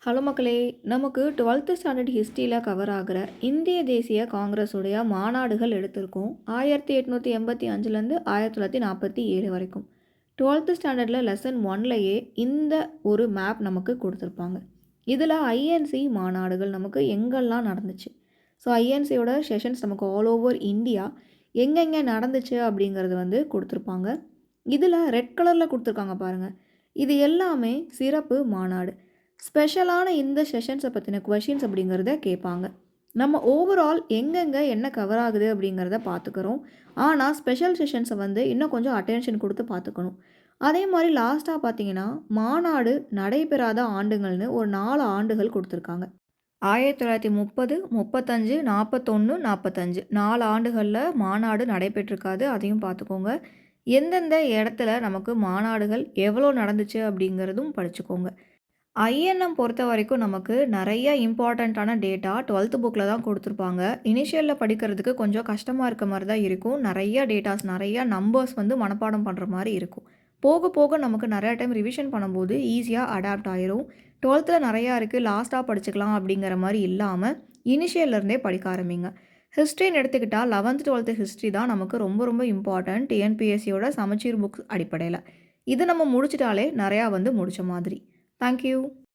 Hello மக்களே! நமக்கு 12th standard ஹிஸ்ட்ரியில cover ஆகுற இந்திய தேசிய காங்கிரஸுடைய மாநாடுகள் எடுத்திருக்கோம். 1885லேருந்து 1947 வரைக்கும். 12th ஸ்டாண்டர்டில லெசன் 1லயே இந்த ஒரு மேப் நமக்கு குடுத்துருப்பாங்க. இதில ஐஎன்சி மாநாடுகள் நமக்கு எங்கெல்லாம் நடந்துச்சு. ஸோ ஐஎன்சியோட செஷன்ஸ் நமக்கு ஆல் ஓவர் இந்தியா எங்கெங்கே நடந்துச்சு அப்படிங்கிறது வந்து குடுத்துருப்பாங்க. இதில ரெட் கலரில் குடுத்துருக்காங்க பாருங்க. இது எல்லாமே சிறப்பு மாநாடு. ஸ்பெஷலான இந்த செஷன்ஸை பற்றின கொஷின்ஸ் அப்படிங்கிறத கேட்பாங்க. நம்ம ஓவரால் எங்கெங்கே என்ன கவர் ஆகுது அப்படிங்கிறத பார்த்துக்கிறோம். ஆனால் ஸ்பெஷல் செஷன்ஸை வந்து இன்னும் கொஞ்சம் அட்டென்ஷன் கொடுத்து பார்த்துக்கணும். அதே மாதிரி லாஸ்ட்டாக பார்த்தீங்கன்னா மாநாடு நடைபெறாத ஆண்டுகள்னு ஒரு 4 ஆண்டுகள் கொடுத்துருக்காங்க. 1930, 35, 41, 45 4 ஆண்டுகளில் மாநாடு நடைபெற்றிருக்காது. அதையும் பார்த்துக்கோங்க. எந்தெந்த இடத்துல நமக்கு மாநாடுகள் எவ்வளோ நடந்துச்சு அப்படிங்கிறதும் படிச்சுக்கோங்க. ஐஎன்எம் பொறுத்த வரைக்கும் நமக்கு நிறைய இம்பார்ட்டண்ட்டான டேட்டா 12th புக்கில் தான் கொடுத்துருப்பாங்க. இனிஷியலில் படிக்கிறதுக்கு கொஞ்சம் கஷ்டமாக இருக்க மாதிரி தான் இருக்கும். நிறைய டேட்டாஸ், நிறையா நம்பர்ஸ் வந்து மனப்பாடம் பண்ணுற மாதிரி இருக்கும். போக போக நமக்கு நிறையா டைம் ரிவிஷன் பண்ணும்போது ஈஸியாக அடாப்ட் ஆயிரும். 12th நிறையா இருக்குது, லாஸ்ட்டாக படிச்சுக்கலாம் அப்படிங்கிற மாதிரி இல்லாமல் இனிஷியல்லேருந்தே படிக்க ஆரம்பிங்க. ஹிஸ்ட்ரின்னு எடுத்துக்கிட்டால் 11th 12th ஹிஸ்ட்ரி தான் நமக்கு ரொம்ப ரொம்ப இம்பார்ட்டன்ட் டிஎன்பிஎஸ்சியோட சமச்சீர் புக்ஸ் அடிப்படையில். இது நம்ம முடிச்சிட்டாலே நிறையா வந்து முடித்த மாதிரி. Thank you.